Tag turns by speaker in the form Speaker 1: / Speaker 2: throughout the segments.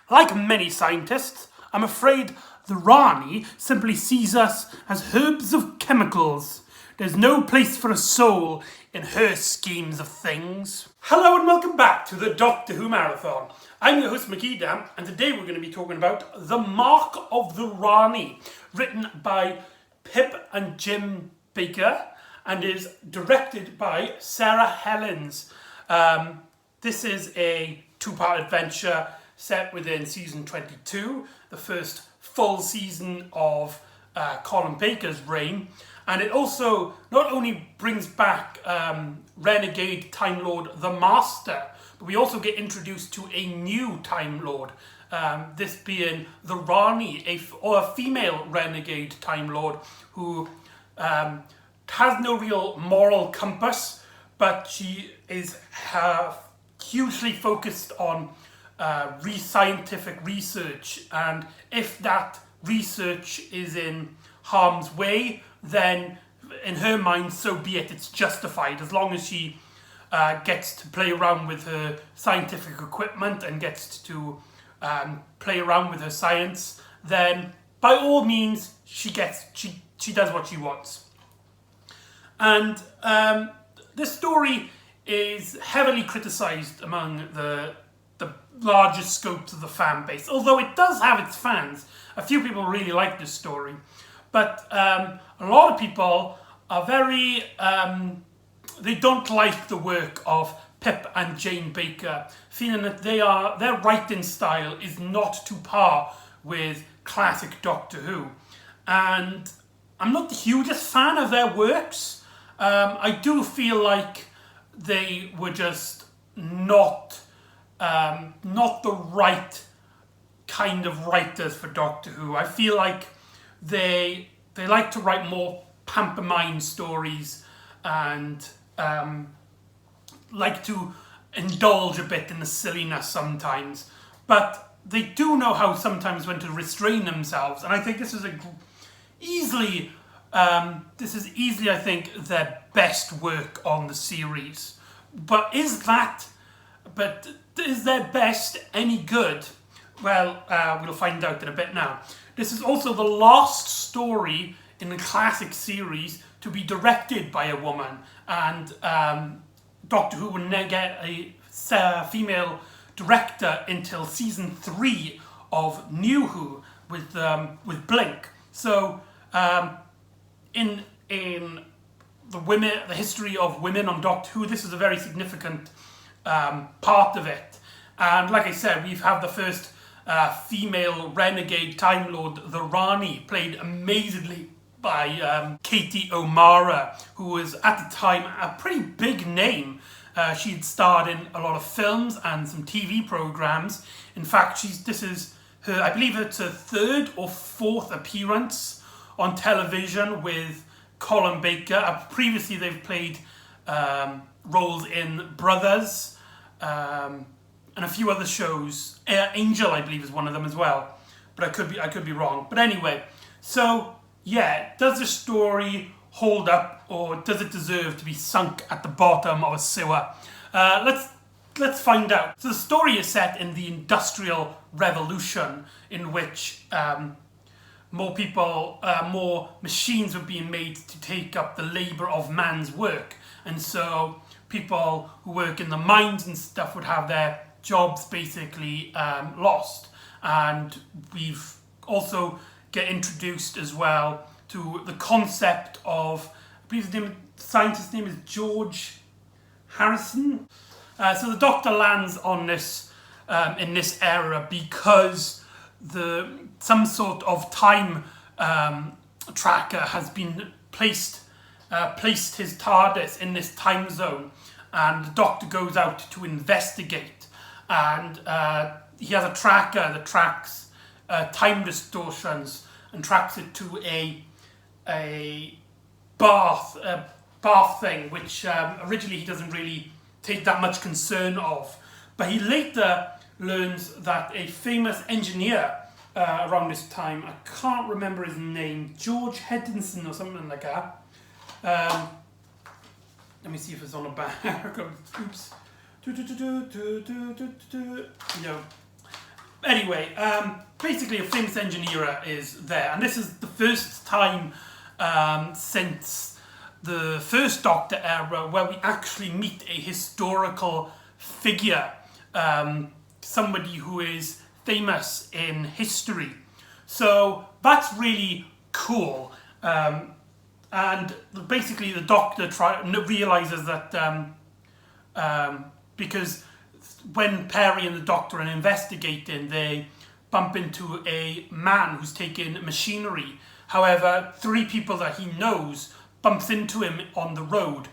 Speaker 1: Like many scientists, I'm afraid the Rani simply sees us as herbs of chemicals. There's no place for a soul in her schemes of things. Hello and welcome back to the Doctor Who Marathon. I'm your host McEdam, and today we're going to be talking about The Mark of the Rani, written by Pip and Jim Baker, and is directed by Sarah Helens. This is a two-part adventure set within season 22, the first full season of Colin Baker's reign, and it also not only brings back renegade Time Lord the Master, but we also get introduced to a new Time Lord, this being the Rani, a female renegade Time Lord who has no real moral compass, but she is hugely focused on scientific research, and if that research is in harm's way, then in her mind, so be it, it's justified. As long as she gets to play around with her scientific equipment and gets to play around with her science, then by all means she does what she wants. And this story is heavily criticised among the largest scopes of the fan base, although it does have its fans. A few people really like this story, but a lot of people are very they don't like the work of Pip and Jane Baker, feeling that their writing style is not to par with classic Doctor Who. And I'm not the hugest fan of their works. I do feel like they were just not the right kind of writers for Doctor Who. I feel like they like to write more pantomime stories and like to indulge a bit in the silliness sometimes. But they do know how sometimes when to restrain themselves, and I think this is easily, I think, their best work on the series. But is their best any good? Well, we'll find out in a bit now. This is also the last story in the classic series to be directed by a woman, and Doctor Who will never get a female director until season 3 of New Who with Blink. So in the history of women on Doctor Who, this is a very significant part of it. And like I said, we've had the first female renegade Time Lord, the Rani, played amazingly by Katie O'Mara, who was at the time a pretty big name. She had starred in a lot of films and some TV programs. In fact, this is her, I believe it's her third or fourth appearance on television with Colin Baker. Previously, they've played roles in Brothers and a few other shows. Angel, I believe, is one of them as well, but I could be wrong. But anyway, so yeah, does the story hold up, or does it deserve to be sunk at the bottom of a sewer? Let's find out. So the story is set in the Industrial Revolution, in which more machines were being made to take up the labour of man's work, and so people who work in the mines and stuff would have their jobs basically lost. And we've also get introduced as well to the concept of, I believe the scientist's name is George Harrison. So the Doctor lands on this in this era because some sort of time tracker has been placed his TARDIS in this time zone, and the Doctor goes out to investigate, and he has a tracker that tracks time distortions and tracks it to a bath thing, which originally he doesn't really take that much concern of. But he later learns that a famous engineer around this time, I can't remember his name, George Hedinson or something like that. Let me see if it's on a back. Oops. No. Anyway, basically a famous engineer is there, and this is the first time since the first Doctor era where we actually meet a historical figure, somebody who is famous in history. So that's really cool. And basically the Doctor realizes that because when Perry and the Doctor are investigating, they bump into a man who's taking machinery. However, 3 people that he knows bumps into him on the road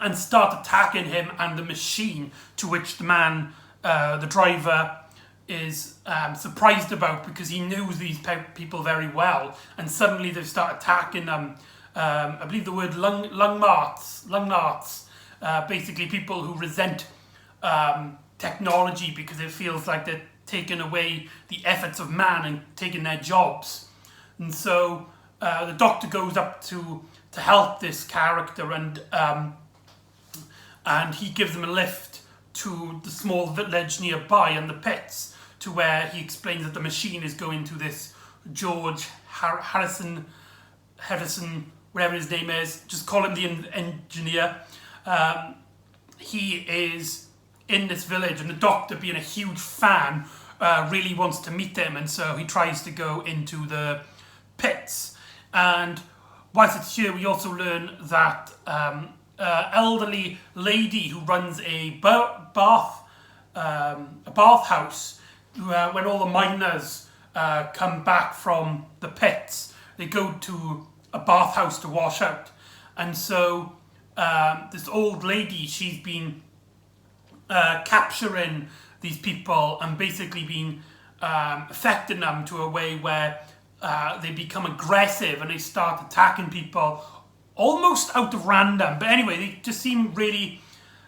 Speaker 1: and start attacking him and the machine, to which the man, the driver, is surprised about because he knows these people very well, and suddenly they start attacking them. I believe the word lungnarts, basically people who resent technology because it feels like they're taking away the efforts of man and taking their jobs. And so the Doctor goes up to help this character, and he gives them a lift to the small village nearby and the pits, to where he explains that the machine is going to this George Harrison, whatever his name is, just call him the engineer. He is in this village, and the Doctor, being a huge fan, really wants to meet him, and so he tries to go into the pits. And whilst it's here, we also learn that elderly lady who runs a bathhouse, when all the miners come back from the pits, they go to a bathhouse to wash out. And so this old lady, she's been capturing these people and basically been affecting them to a way where they become aggressive and they start attacking people almost out of random. But anyway, they just seem really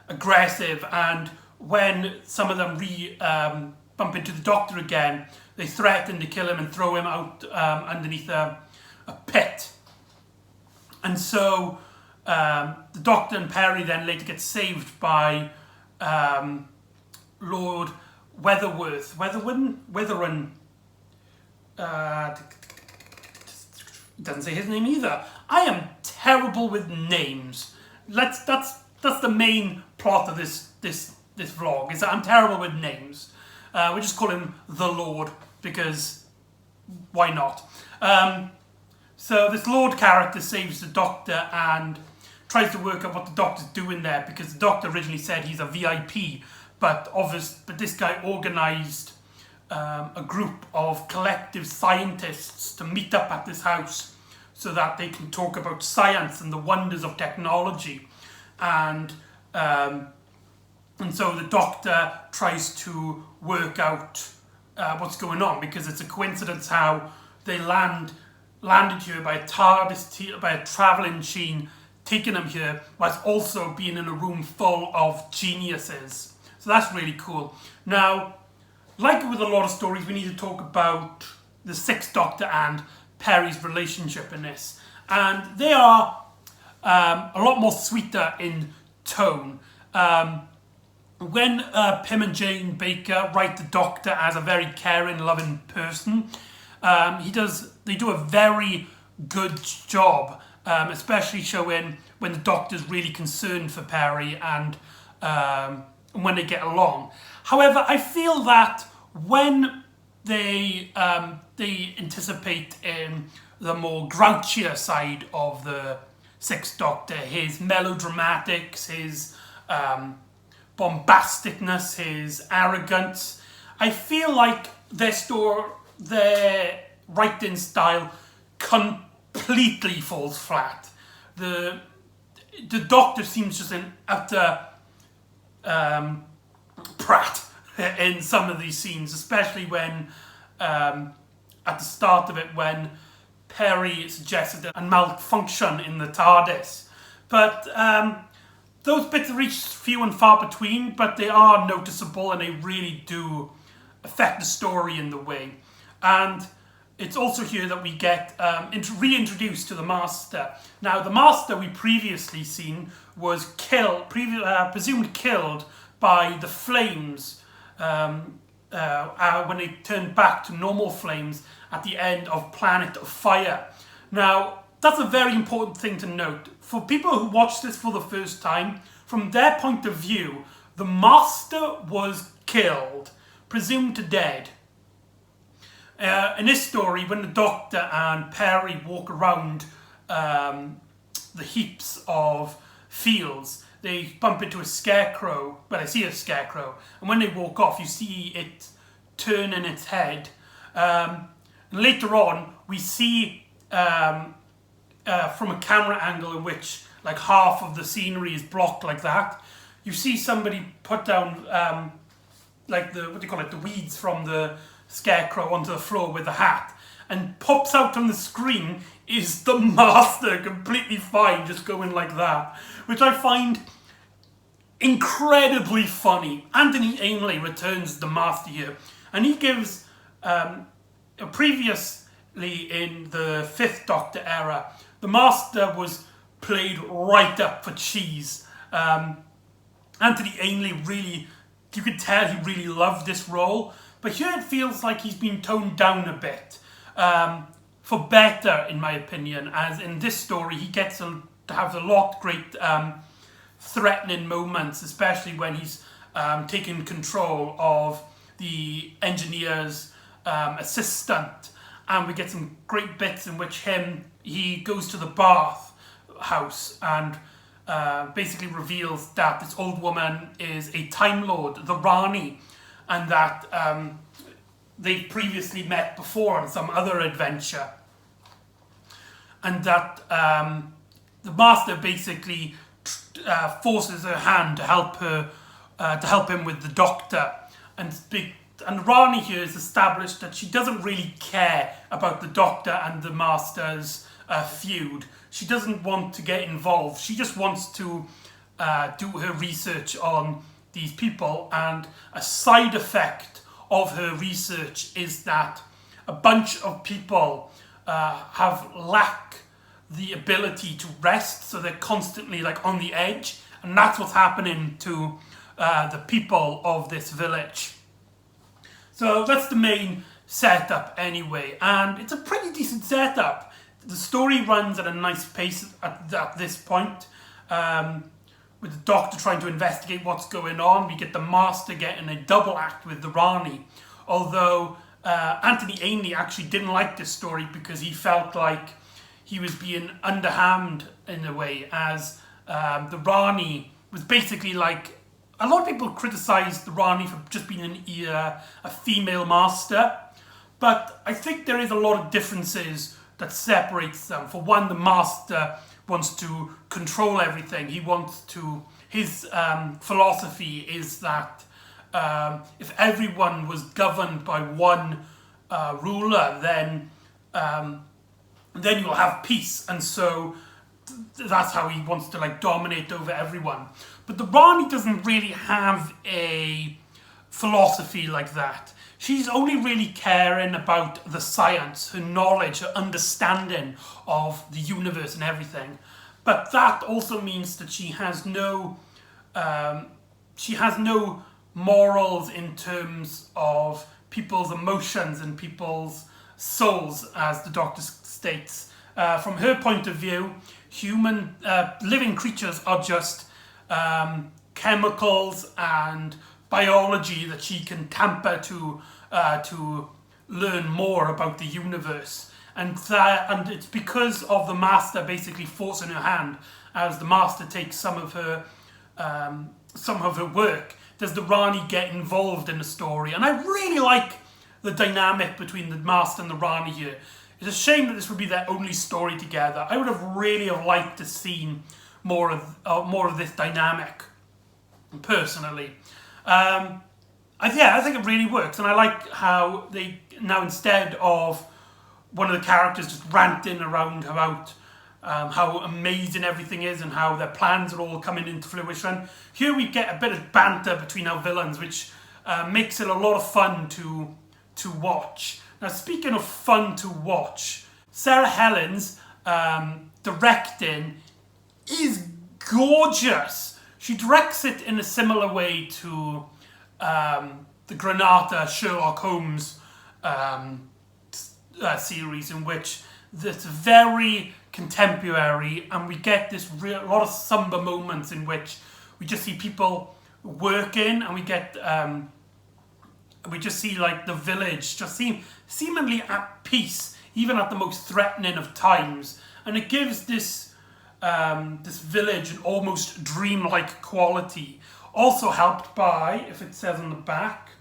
Speaker 1: aggressive, and when some of them bump into the Doctor again, they threaten to kill him and throw him out underneath a pit. And so the Doctor and Perry then later get saved by Lord Wetherin. Doesn't say his name either. I am terrible with names. That's the main plot of this vlog, is that I'm terrible with names. We just call him the Lord because why not? So this Lord character saves the Doctor and tries to work out what the Doctor's doing there, because the Doctor originally said he's a VIP, but this guy organised a group of collective scientists to meet up at this house so that they can talk about science and the wonders of technology. And so the Doctor tries to work out what's going on, because it's a coincidence how they landed here by a TARDIS, by a travelling machine, taking them here, whilst also being in a room full of geniuses. So that's really cool. Now, like with a lot of stories, we need to talk about the 6th Doctor and Perry's relationship in this. And they are a lot more sweeter in tone. When Pym and Jane Baker write the Doctor as a very caring, loving person, they do a very good job, especially showing when the Doctor's really concerned for Perry and when they get along. However, I feel that when they anticipate in the more grouchier side of the 6th Doctor, his melodramatics, his bombasticness, his arrogance, I feel like their writing style completely falls flat. The Doctor seems just an utter prat in some of these scenes, especially when at the start of it, when Perry suggested a malfunction in the TARDIS. But those bits are reached few and far between, but they are noticeable and they really do affect the story in the way. And it's also here that we get reintroduced to the Master. Now, the Master we previously seen was presumed killed by the flames when they turn back to normal flames at the end of Planet of Fire. Now, that's a very important thing to note. For people who watch this for the first time, from their point of view, the Master was killed, presumed to dead. In this story, when the Doctor and Perry walk around the heaps of fields, they bump into a scarecrow. Well, they see a scarecrow, and when they walk off, you see it turn in its head. Later on, we see from a camera angle in which like half of the scenery is blocked like that. You see somebody put down like the weeds from the scarecrow onto the floor with a hat, and pops out on the screen is the Master, completely fine, just going like that, which I find incredibly funny. Anthony Ainley returns the Master here, and he gives previously in the 5th Doctor era, the Master was played right up for cheese. Anthony Ainley really, you could tell he really loved this role, but here it feels like he's been toned down a bit, for better in my opinion, as in this story he gets to have a lot of great threatening moments, especially when he's taking control of the engineer's assistant, and we get some great bits in which he goes to the bath house and basically reveals that this old woman is a Time Lord, the Rani, and that they've previously met before on some other adventure, and that the Master basically forces her hand to help him with the Doctor, and Rani here is established that she doesn't really care about the Doctor and the Master's feud. She doesn't want to get involved. She just wants to do her research on these people, and a side effect of her research is that a bunch of people lack the ability to rest, so they're constantly like on the edge, and that's what's happening to the people of this village. So that's the main setup anyway, and it's a pretty decent setup. The story runs at a nice pace at this point, with the Doctor trying to investigate what's going on. We get the Master getting a double act with the Rani, although Anthony Ainley actually didn't like this story because he felt like he was being underhanded in a way, as the Rani was basically like, a lot of people criticised the Rani for just being a female Master, but I think there is a lot of differences that separates them. For one, the Master wants to control everything. His philosophy is that if everyone was governed by one ruler, then you'll have peace, and so that's how he wants to like dominate over everyone. But the Rani doesn't really have a philosophy like that. She's only really caring about the science, her knowledge, her understanding of the universe and everything. But that also means that she has no morals in terms of people's emotions and people's souls, as the Doctor states. From her point of view, human living creatures are just chemicals and biology that she can tamper to learn more about the universe, and it's because of the Master basically forcing her hand, as the Master takes some of her work, does the Rani get involved in the story. And I really like the dynamic between the Master and the Rani here. It's a shame that this would be their only story together. I would have really liked to see more of this dynamic, personally. I think it really works, and I like how they now, instead of one of the characters just ranting around about how amazing everything is and how their plans are all coming into fruition, here we get a bit of banter between our villains, which makes it a lot of fun to watch. Now, speaking of fun to watch, Sarah Helens directing is gorgeous. She directs it in a similar way to the Granada Sherlock Holmes series, in which it's very contemporary, and we get this lot of somber moments in which we just see people working, and we just see like the village just seemingly at peace, even at the most threatening of times, and it gives this village an almost dreamlike quality. Also helped by, if it says on the back,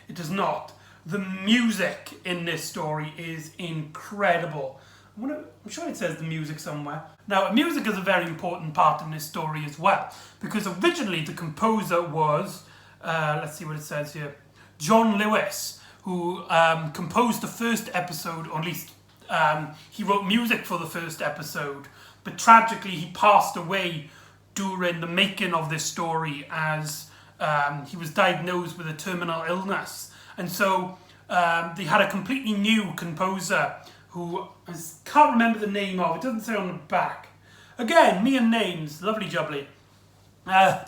Speaker 1: it does not. The music in this story is incredible. I'm sure it says the music somewhere. Now, music is a very important part in this story as well, because originally the composer was, let's see what it says here, John Lewis, who composed the first episode, or at least he wrote music for the first episode, but tragically he passed away during the making of this story as he was diagnosed with a terminal illness. And so they had a completely new composer who I can't remember the name of. It doesn't say on the back. Again, me and names, lovely jubbly. And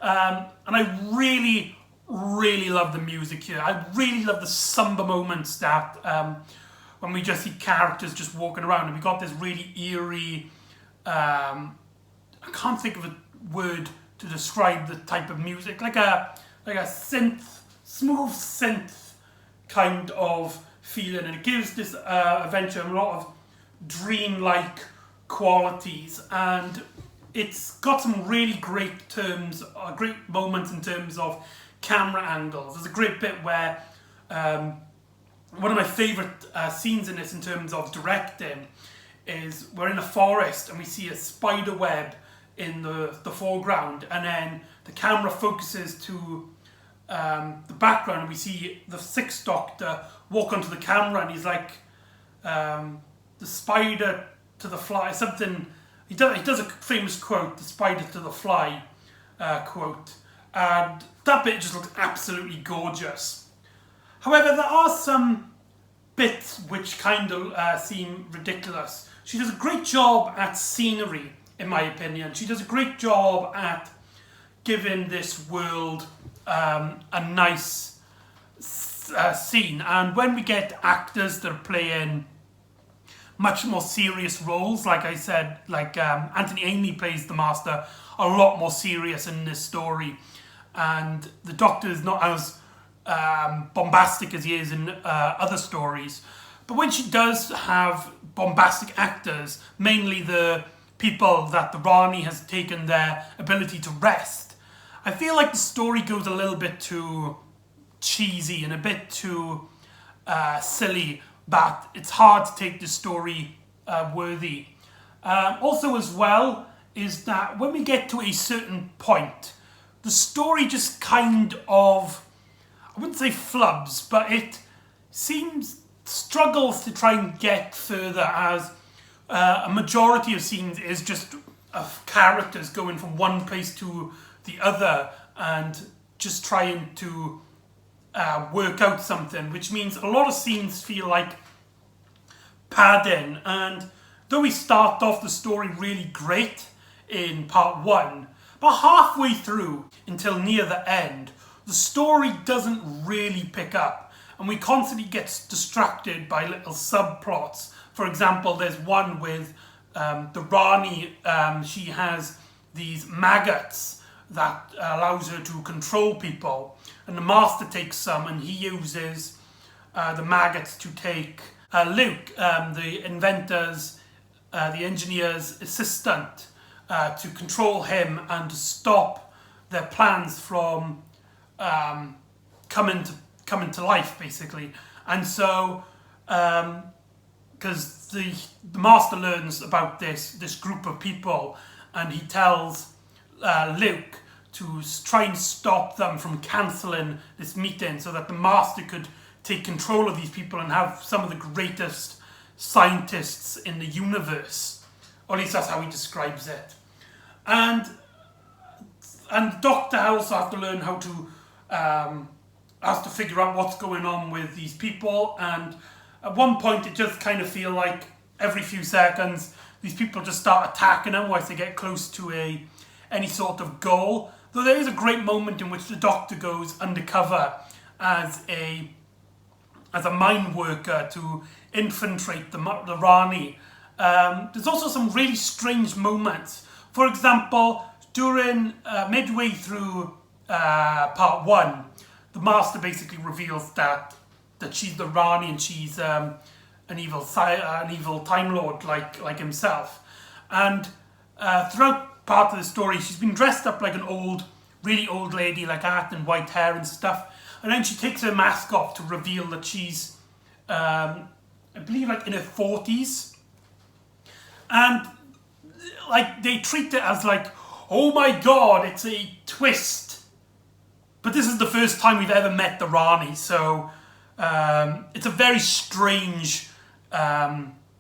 Speaker 1: I really, really love the music here. I really love the somber moments that when we just see characters just walking around, and we got this really eerie, I can't think of a word to describe the type of music, like a synth, smooth synth kind of feeling, and it gives this adventure a lot of dreamlike qualities, and it's got some really great moments in terms of camera angles. There's a great bit where one of my favourite scenes in this in terms of directing is we're in a forest and we see a spider web in the foreground, and then the camera focuses to the background, and we see the Sixth Doctor walk onto the camera, and he's like the spider to the fly, something. He does a famous quote, the spider to the fly quote, and that bit just looks absolutely gorgeous. However, there are some bits which kind of seem ridiculous. She does a great job at scenery, in my opinion. She does a great job at giving this world a nice scene, and when we get actors that are playing much more serious roles, like I said, like Anthony Ainley plays the Master, a lot more serious in this story, and the Doctor is not as bombastic as he is in other stories. But when she does have bombastic actors, mainly the people that the Rani has taken their ability to rest, I feel like the story goes a little bit too cheesy and a bit too silly, but it's hard to take the story worthy. Also as well is that when we get to a certain point, the story just kind of, I wouldn't say flubs, but it struggles to try and get further, as a majority of scenes is just of characters going from one place to the other and just trying to work out something, which means a lot of scenes feel like padding. And though we start off the story really great in part one, but halfway through until near the end, the story doesn't really pick up, and we constantly get distracted by little subplots. For example, there's one with the Rani. She has these maggots that allows her to control people, and the Master takes some, and he uses the maggots to take Luke, the engineer's assistant, to control him and to stop their plans from coming to life, basically. And so because the Master learns about this group of people, and he tells Luke to try and stop them from cancelling this meeting so that the Master could take control of these people and have some of the greatest scientists in the universe. Or at least that's how he describes it. And the Doctor also has to learn how to has to figure out what's going on with these people, and at one point it just kind of feel like every few seconds these people just start attacking them once they get close to any sort of goal. Though there is a great moment in which the Doctor goes undercover as a mine worker to infiltrate the Rani. There's also some really strange moments. For example, during midway through part 1, the Master basically reveals that she's the Rani and she's an evil Time Lord like himself. And throughout part of the story, she's been dressed up like an really old lady like that, and white hair and stuff. And then she takes her mask off to reveal that she's, I believe, like in her 40s. And like they treat it as like, oh my god, it's a twist. But this is the first time we've ever met the Rani, so it's a very strange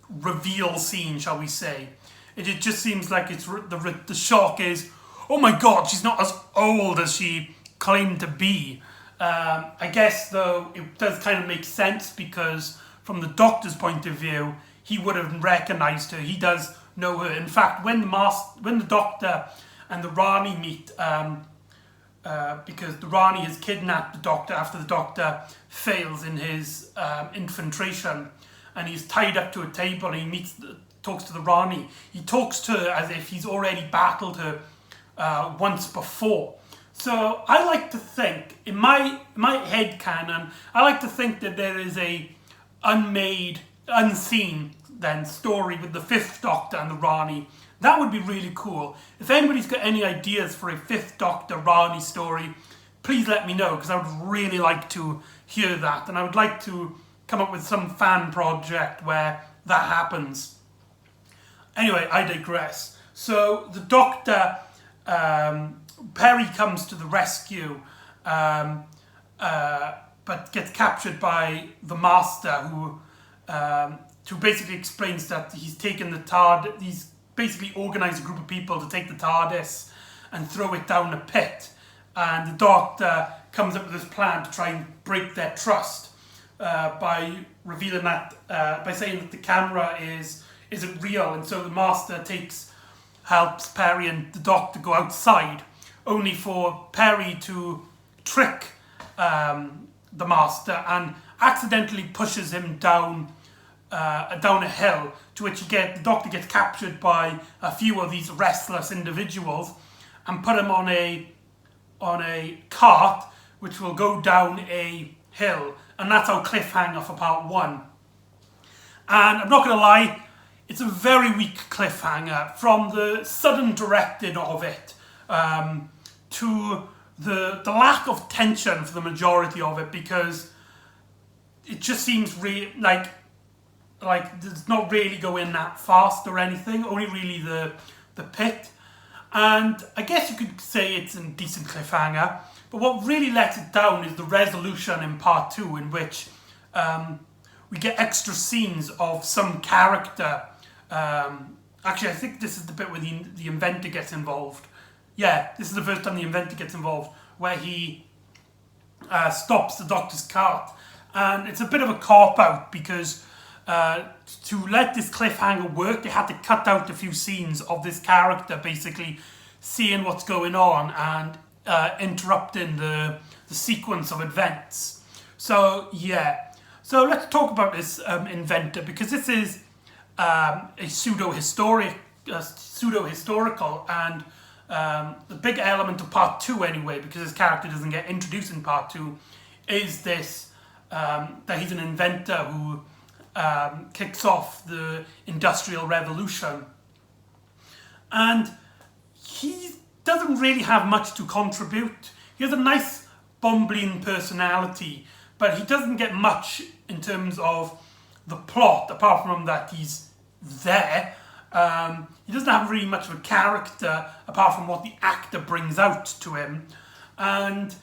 Speaker 1: reveal scene, shall we say. It just seems like it's the shock is, oh my god, she's not as old as she claimed to be. I guess, though, it does kind of make sense because from the Doctor's point of view, he would have recognised her. He does know her. In fact, when the Doctor and the Rani meet, because the Rani has kidnapped the Doctor after the Doctor fails in his infiltration, and he's tied up to a table and he talks to the Rani. He talks to her as if he's already battled her once before. So I like to think, in my head canon, I like to think that there is a unseen story with the 5th Doctor and the Rani. That would be really cool. If anybody's got any ideas for a 5th Doctor Rani story, please let me know, because I would really like to hear that. And I would like to come up with some fan project where that happens. Anyway, I digress. So the Doctor, Perry comes to the rescue, but gets captured by the Master, who basically explains that he's taken the TARDIS. He's basically organised a group of people to take the TARDIS and throw it down a pit. And the Doctor comes up with this plan to try and break their trust by revealing that, by saying that the camera isn't real. And so the Master helps Perry and the Doctor go outside, only for Perry to trick the Master and accidentally pushes him down a hill, to which the Doctor gets captured by a few of these restless individuals and put him on a cart which will go down a hill. And that's our cliffhanger for part 1. And I'm not going to lie, it's a very weak cliffhanger, from the sudden directing of it to the lack of tension for the majority of it, because it just seems like it's not really going that fast or anything, only really the pit. And I guess you could say it's a decent cliffhanger, but what really lets it down is the resolution in part 2, in which we get extra scenes of some character. Actually, I think this is the bit where the inventor gets involved. Yeah, this is the first time the inventor gets involved, where he stops the Doctor's cart. And it's a bit of a cop-out, because to let this cliffhanger work, they had to cut out a few scenes of this character basically seeing what's going on and interrupting the sequence of events. So, yeah. So let's talk about this inventor, because this is a pseudo-historical, and the big element of part 2 anyway, because his character doesn't get introduced in part 2, is this, that he's an inventor who kicks off the Industrial Revolution. And he doesn't really have much to contribute. He has a nice bumbling personality, but he doesn't get much in terms of the plot, apart from that he's there. He doesn't have really much of a character, apart from what the actor brings out to him. And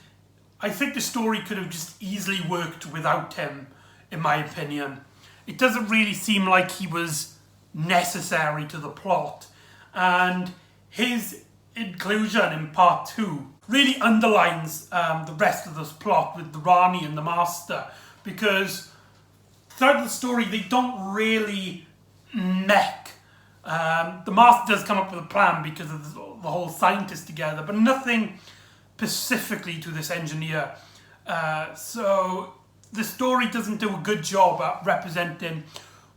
Speaker 1: I think the story could have just easily worked without him, in my opinion. It doesn't really seem like he was necessary to the plot. And his inclusion in part 2 really underlines the rest of this plot with the Rani and the Master, because throughout the story they don't really mech. The Master does come up with a plan because of the whole scientist together, but nothing specifically to this engineer. So the story doesn't do a good job at representing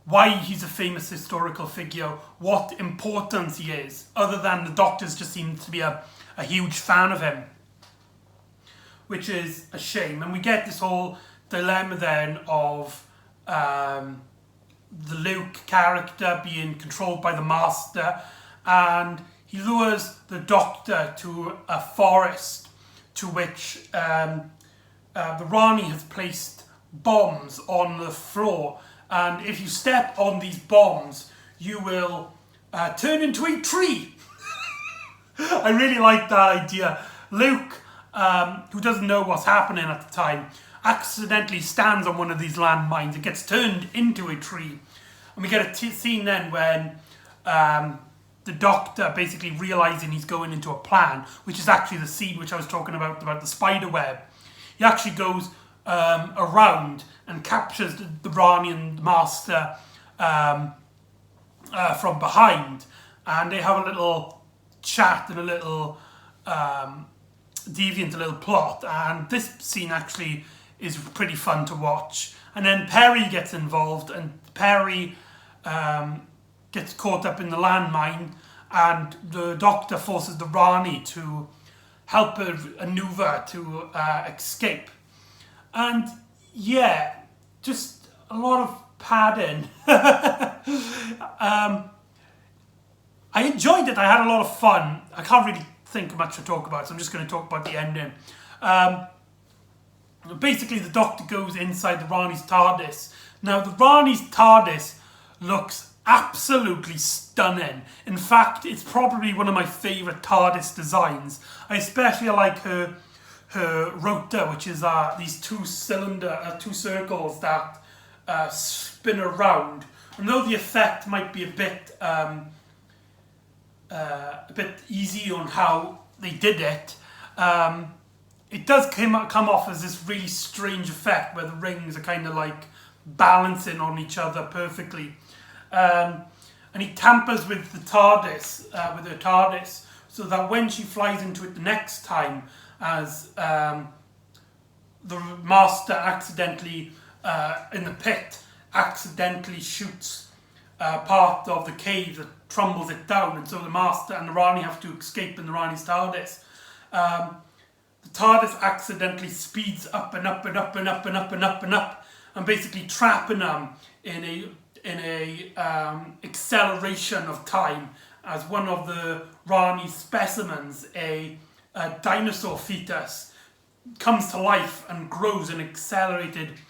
Speaker 1: why he's a famous historical figure, what importance he is, other than the doctors just seem to be a huge fan of him, which is a shame. And we get this whole dilemma then of the Luke character being controlled by the Master, and he lures the Doctor to a forest to which the Rani has placed bombs on the floor, and if you step on these bombs you will turn into a tree. I really like that idea. Luke, who doesn't know what's happening at the time, accidentally stands on one of these landmines. It gets turned into a tree, and we get a scene then when the Doctor, basically realising he's going into a plan, which is actually the scene which I was talking about the spider web. He actually goes around and captures the Rani and the Master from behind, and they have a little chat and a little deviant, a little plot, and this scene actually is pretty fun to watch. And then Perry gets involved, and Perry gets caught up in the landmine, and the Doctor forces the Rani to help her maneuver to escape. And yeah, just a lot of padding. I enjoyed it. I had a lot of fun. I can't really think of much to talk about, so I'm just going to talk about the ending. Basically, the Doctor goes inside the Rani's TARDIS. Now, the Rani's TARDIS looks absolutely stunning. In fact, it's probably one of my favourite TARDIS designs. I especially like her rotor, which is these two circles that spin around. And though the effect might be a bit easy on how they did it, it does come off as this really strange effect where the rings are kind of like balancing on each other perfectly. And he tampers with the TARDIS, with her TARDIS, so that when she flies into it the next time, as the Master accidentally, in the pit, accidentally shoots part of the cave that tumbles it down, and so the Master and the Rani have to escape in the Rani's TARDIS. The TARDIS accidentally speeds up and up and up and up and up and up and up, and basically trapping them in a acceleration of time, as one of the Rani specimens, a dinosaur fetus, comes to life and grows at an accelerated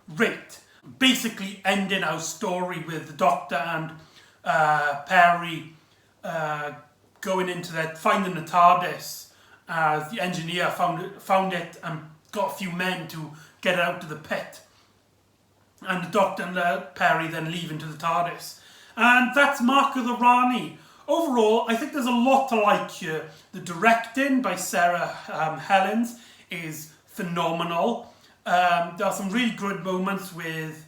Speaker 1: rate, basically ending our story with the Doctor and Perry going into that, finding the TARDIS, as the engineer found it and got a few men to get it out of the pit. And the Doctor and Perry then leave into the TARDIS. And that's Mark of the Rani. Overall, I think there's a lot to like here. The directing by Sarah Helens is phenomenal. There are some really good moments with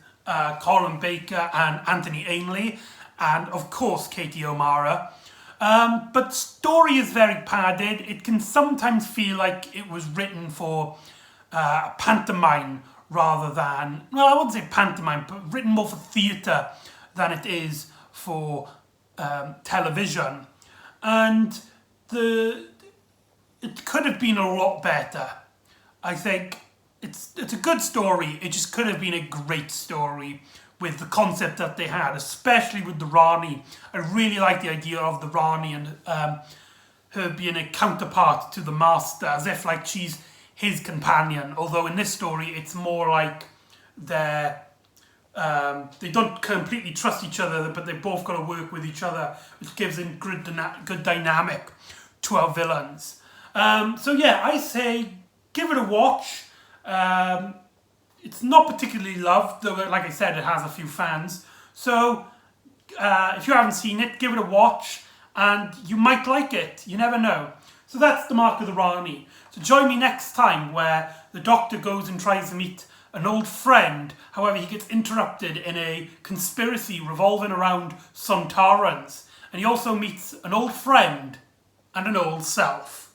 Speaker 1: Colin Baker and Anthony Ainley, and of course Katie O'Mara. But story is very padded. It can sometimes feel like it was written for a pantomime rather than, well, I wouldn't say pantomime, but written more for theatre than it is for television. And it could have been a lot better. I think it's a good story. It just could have been a great story with the concept that they had, especially with the Rani. I really like the idea of the Rani and her being a counterpart to the Master, as if like she's his companion. Although in this story, it's more like they don't completely trust each other, but they've both got to work with each other, which gives a good dynamic to our villains. So yeah, I say give it a watch. It's not particularly loved, though, like I said, it has a few fans. So if you haven't seen it, give it a watch, and you might like it. You never know. So that's the Mark of the Rani. So join me next time where the Doctor goes and tries to meet an old friend. However, he gets interrupted in a conspiracy revolving around Sontarans. And he also meets an old friend and an old self.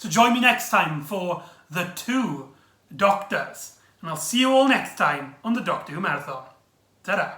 Speaker 1: So join me next time for The Two Doctors. And I'll see you all next time on the Doctor Who Marathon. Ta-da!